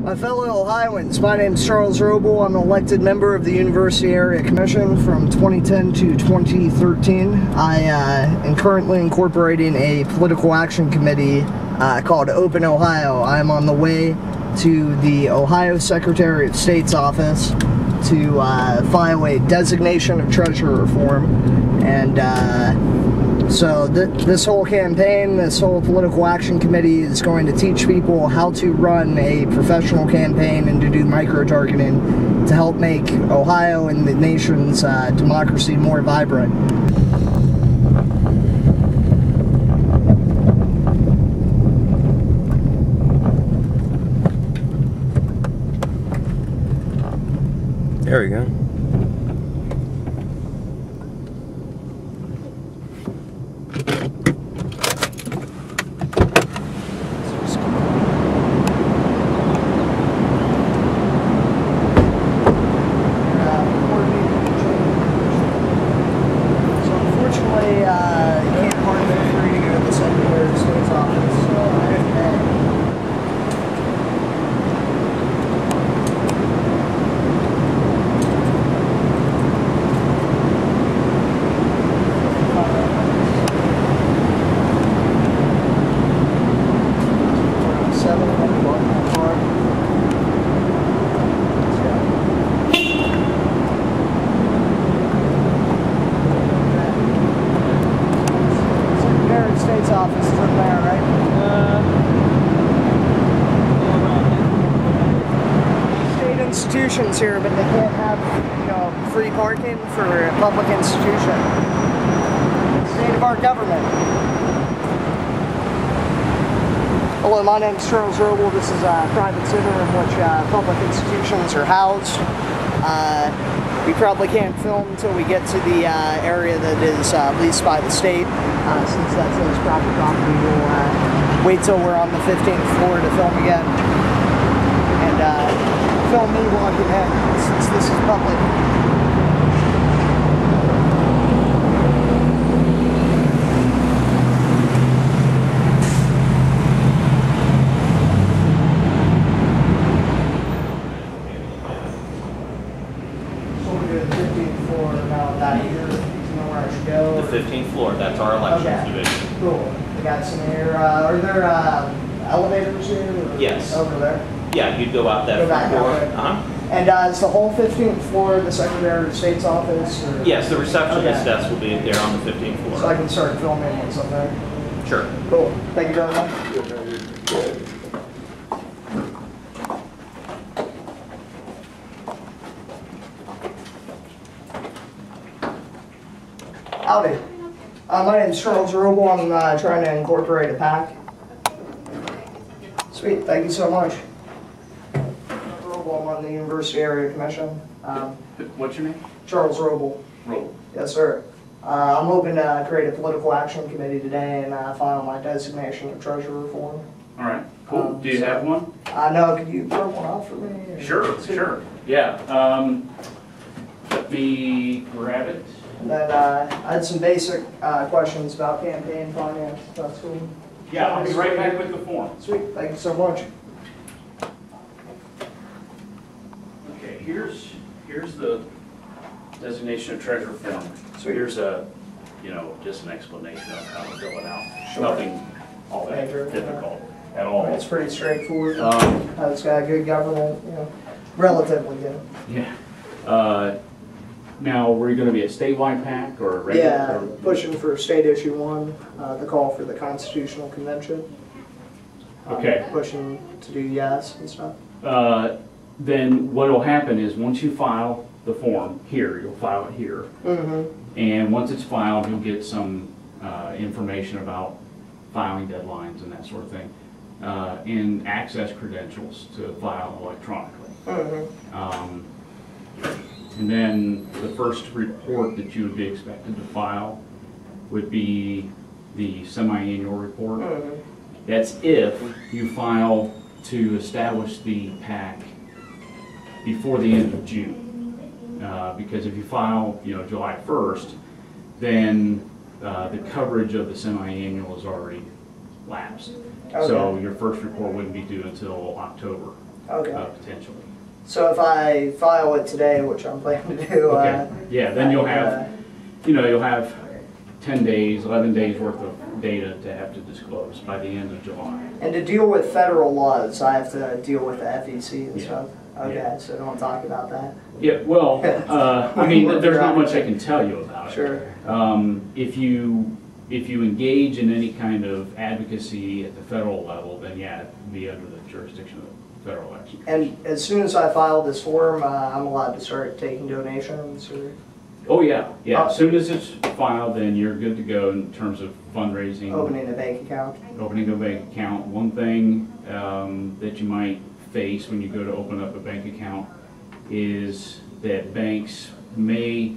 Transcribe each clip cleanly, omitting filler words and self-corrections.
My fellow Ohioans, my name is Charles Roble. I'm an elected member of the University Area Commission from 2010 to 2013. I am currently incorporating a political action committee called Open Ohio. I'm on the way to the Ohio Secretary of State's office to file a designation of treasurer reform. And so this whole campaign, this whole political action committee is going to teach people how to run a professional campaign and to do micro-targeting to help make Ohio and the nation's democracy more vibrant. There we go. State's office is in there, right? State institutions here, but they can't have, free parking for a public institution. State of our government. Hello, my name is Charles Roble. This is a private center in which public institutions are housed. We probably can't film until we get to the area that is leased by the state. Since that's his private property, we'll wait till we're on the 15th floor to film again. And film me walking in, since this is public. The 15th floor, that's our elections division. Cool. We got some here. Are there elevators here? Yes. Over there? Yeah, you'd go out that front door. And is the whole 15th floor the Secretary of State's office? Or? Yes, the receptionist desk will be there on the 15th floor. So I can start filming once I'm there? Sure. Cool. Thank you very much. Howdy. My name is Charles Roble. I'm trying to incorporate a PAC. Sweet, thank you so much. Roble, I'm on the University Area Commission. What's your name? Charles Roble. Roble. Yes, sir. I'm hoping to create a political action committee today and file my designation of treasurer reform. All right, cool. Do you have one? No, could you print one out for me? Sure, sure. Yeah. Let me grab it. And then I had some basic questions about campaign finance. That's cool. Yeah, I'll be right back with the form. Sweet, thank you so much. Okay, here's the designation of treasurer form. So here's just an explanation of how to fill it out. Sure. Nothing all that difficult at all. It's pretty straightforward. It's got good government, relatively good. Yeah. Now, were you going to be a statewide PAC or a regular? Yeah, pushing for state issue 1, the call for the Constitutional Convention. Okay. Pushing to do yes and stuff. Then what will happen is once you file the form here, you'll file it here. Mm-hmm. And once it's filed, you'll get some information about filing deadlines and that sort of thing, and access credentials to file electronically. Mm-hmm. And then the first report that you would be expected to file would be the semi-annual report. Mm-hmm. That's if you file to establish the PAC before the end of June. Because if you file, July 1st, then the coverage of the semi-annual is already lapsed. Okay. So your first report wouldn't be due until October, Okay. potentially. So if I file it today, which I'm planning to do, Okay. Yeah, then you'll have, you'll have 10 days, 11 days worth of data to have to disclose by the end of July. and to deal with federal laws, I have to deal with the FEC and Yeah. stuff. Okay, Yeah. so don't talk about that. Yeah, well, I mean, there's not much I can tell you about it. Sure. If you engage in any kind of advocacy at the federal level, then yeah, it would be under the jurisdiction of the Federal Election Commission. And as soon as I file this form, I'm allowed to start taking donations, or? Oh, yeah, yeah. As soon as it's filed, then you're good to go in terms of fundraising. Opening a bank account? Opening a bank account. One thing that you might face when you go to open up a bank account is that banks may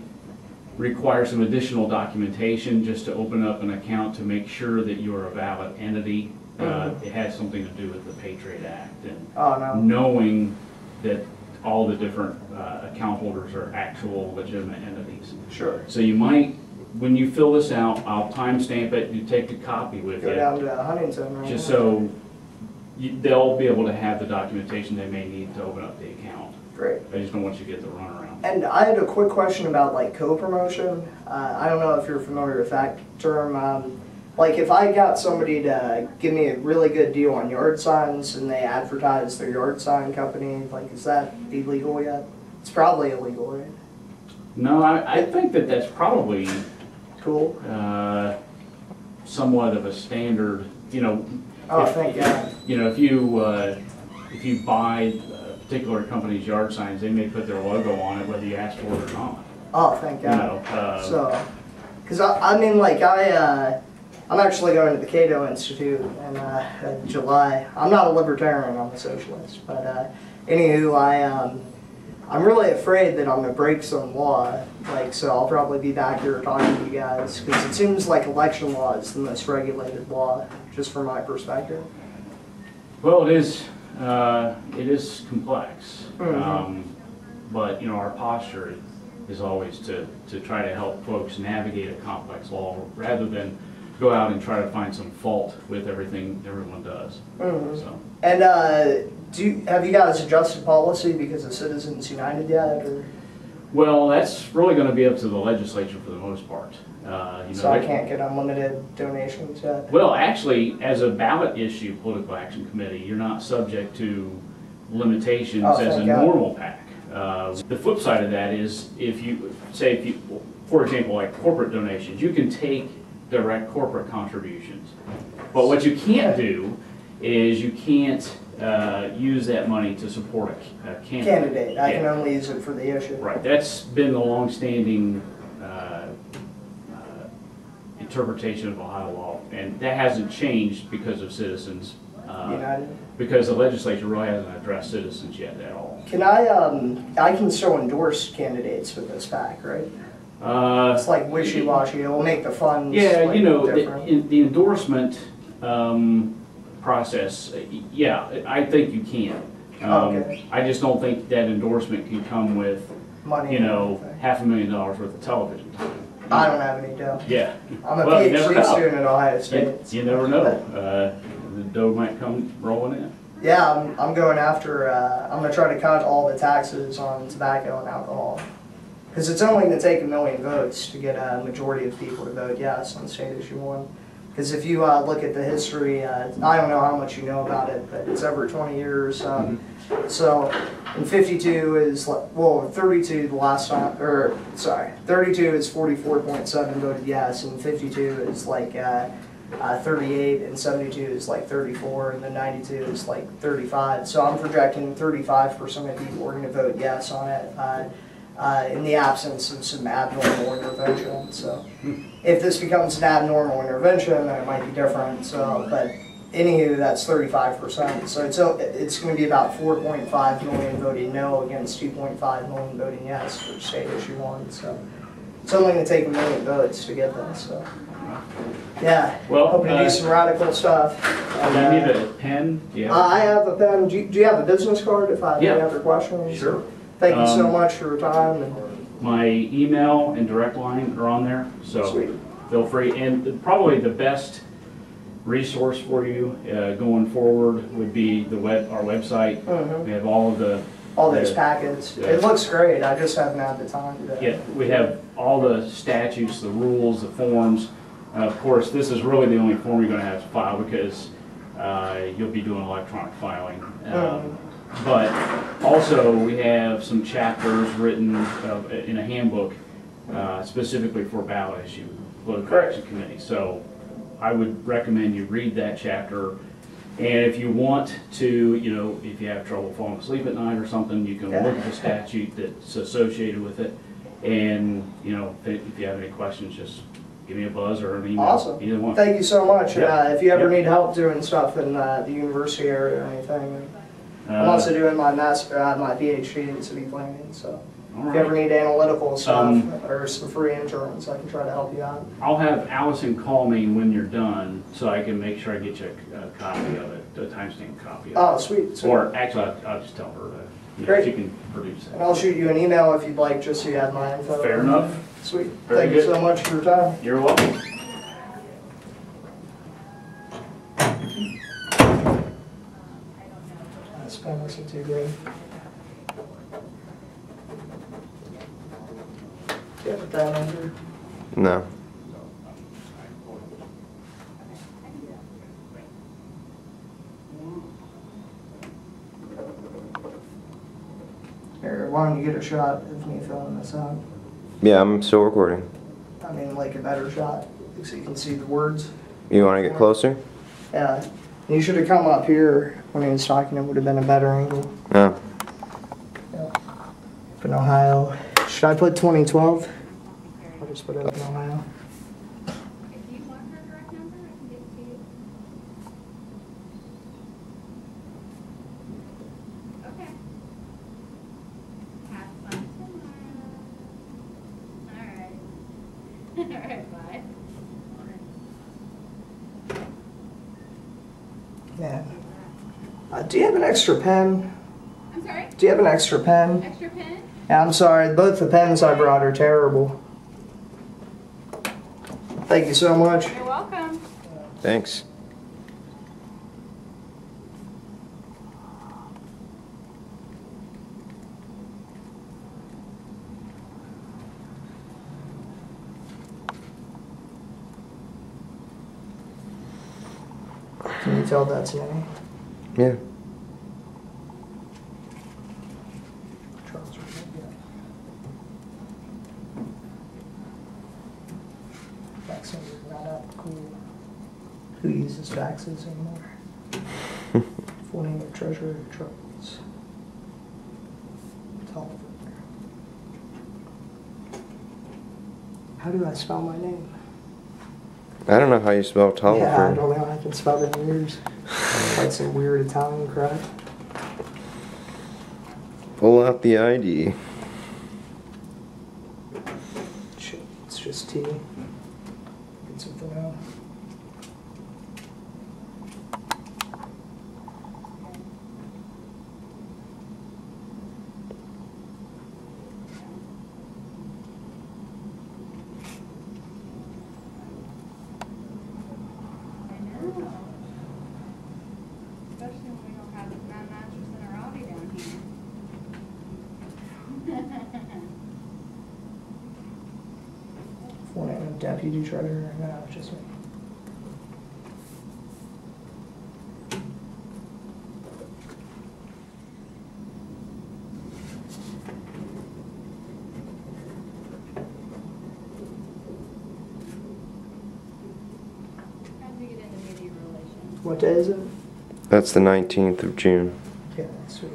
require some additional documentation just to open up an account to make sure that you're a valid entity. It has something to do with the Patriot Act and knowing that all the different account holders are actual legitimate entities. Sure. So you might, when you fill this out, I'll timestamp it, you take a copy with you. Go down to Huntington, right? Just so they'll be able to have the documentation they may need to open up the account. Great. I just don't want you to get the runaround. And I had a quick question about like co-promotion. I don't know if you're familiar with that term. Like if I got somebody to give me a really good deal on yard signs and they advertise their yard sign company, like is that illegal yet? It's probably illegal, right? No, I think that that's probably Cool. Somewhat of a standard, Oh, thank God. If you buy a particular company's yard signs, they may put their logo on it whether you ask for it or not. Oh, thank God. So, because I'm actually going to the Cato Institute in July. I'm not a libertarian, I'm a socialist. But anywho, I'm really afraid that I'm going to break some law. So I'll probably be back here talking to you guys because it seems like election law is the most regulated law, just from my perspective. Well, it is complex, Mm-hmm. but our posture is always to try to help folks navigate a complex law rather than go out and try to find some fault with everything everyone does. Mm-hmm. So. And have you guys adjusted policy because of Citizens United yet? Or? Well, that's really going to be up to the legislature for the most part. So I can't get unlimited donations yet? Well, actually, as a ballot issue political action committee, you're not subject to limitations as a normal PAC. The flip side of that is if you, for example, like corporate donations, you can take direct corporate contributions. But what you can't do is you can't use that money to support a candidate. I can only use it for the issue. Right. That's been the long-standing interpretation of Ohio law, and that hasn't changed because of Citizens United. Because the legislature really hasn't addressed citizens yet at all. Can I can still endorse candidates with this PAC, right? It's like wishy-washy. It will make the funds different. The endorsement process, yeah, I think you can. Okay. I just don't think that endorsement can come with, Money. $500,000 worth of television time. I don't have any dough. Yeah. I'm a PhD student at Ohio State. You never know. The dough might come rolling in. Yeah, I'm going after, I'm going to try to cut all the taxes on tobacco and alcohol. Because it's only going to take 1 million votes to get a majority of people to vote yes on state issue 1. Because if you look at the history, I don't know how much you know about it, but it's over 20 years. So in 52 is, 32 the last time, 32 is 44.7 voted yes, and 52 is 38, and 72 is 34, and then 92 is 35. So I'm projecting 35% of people are going to vote yes on it. In the absence of some abnormal intervention. So if this becomes an abnormal intervention, then it might be different. So, but anywho, that's 35%. So it's going to be about 4.5 million voting no against 2.5 million voting yes for state issue 1. So it's only going to take 1 million votes to get this. So yeah, hoping to do some radical stuff. And, do you need a pen? I have a pen. Do you have a business card if I have any other questions? Sure. Thank you so much for your time. My email and direct line are on there, so Sweet. Feel free. And probably the best resource for you going forward would be our website. We have all of all those packets. It looks great. I just haven't had the time to. Yeah, we have all the statutes, the rules, the forms. Of course, this is really the only form you're going to have to file because you'll be doing electronic filing. But also, we have some chapters written in a handbook specifically for ballot issue, political action committee. So I would recommend you read that chapter. And if you want to, if you have trouble falling asleep at night or something, you can look at the statute that's associated with it. And, if you have any questions, just give me a buzz or an email. Awesome. Either one. Thank you so much. Yep. If you ever need help doing stuff in the university area or anything, I'm also doing my PhD in city planning, so if you ever need analytical stuff or some free insurance, I can try to help you out. I'll have Allison call me when you're done so I can make sure I get you a copy of it, a timestamp copy of it. Oh, sweet. Or actually, I'll just tell her that Great. she can produce it. And I'll shoot you an email if you'd like, just so you have my info. Fair enough. Sweet. Very Thank you good. so much for your time. You're welcome. This pen isn't too great. Do you have a pen, Andrew? No. Here, why don't you get a shot of me filling this out? Yeah, I'm still recording. I mean, like a better shot, so you can see the words. You want to get closer? Yeah. You should have come up here when he was talking. It would have been a better angle. No. Yeah. Up in Ohio. Should I put 2012? I'll just put it up in Ohio. If you want her direct number, I can give it to you. Okay. Have fun tomorrow. Alright. Alright, bye. Yeah. Do you have an extra pen? I'm sorry? Do you have an extra pen? Extra pen? Yeah, I'm sorry. Both the pens I brought are terrible. Thank you so much. You're welcome. Thanks. Can you tell that's me? Yeah. Charles, faxing is not that cool. Who uses faxes anymore? Full name of Treasurer Charles Tolliver. How do I spell my name? I don't know how you spell Tolliver. Yeah, I don't know. I can spell it in years. Like some weird Italian crap. Pull out the ID. Shit, it's just T. Get something out. I know. Especially when we don't have a mattress in our Audi down here. Full name of Deputy Treasurer. No, just me. How do we get into media relations? What day is it? That's the 19th of June. Yeah, sweet.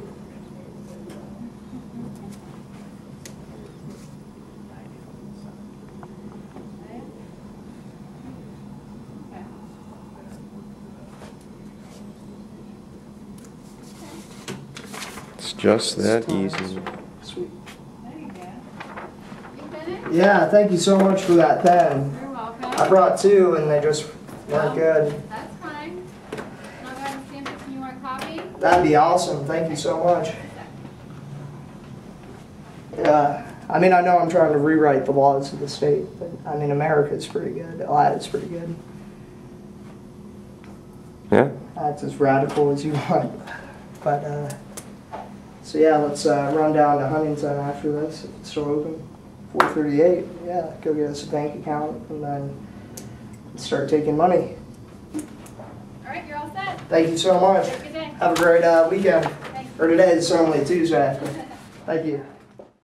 Okay. It's just that It's time. easy. Sweet. There you go. You finished? Yeah, thank you so much for that pen. You're welcome. I brought two and they just weren't good. That's fine. I'll go ahead and stamp it. You want a copy? That'd be awesome. Thank you so much. Yeah, I mean, I know I'm trying to rewrite the laws of the state, but I mean, America's pretty good. Ohio's pretty good. Yeah. That's as radical as you want. But, so yeah, let's run down to Huntington after this. It's still open. 438. Yeah, go get us a bank account and then start taking money. All right, you're all set. Thank you so much. Have a good day. Have a great weekend. Thanks. Or today is only Tuesday. Thank you.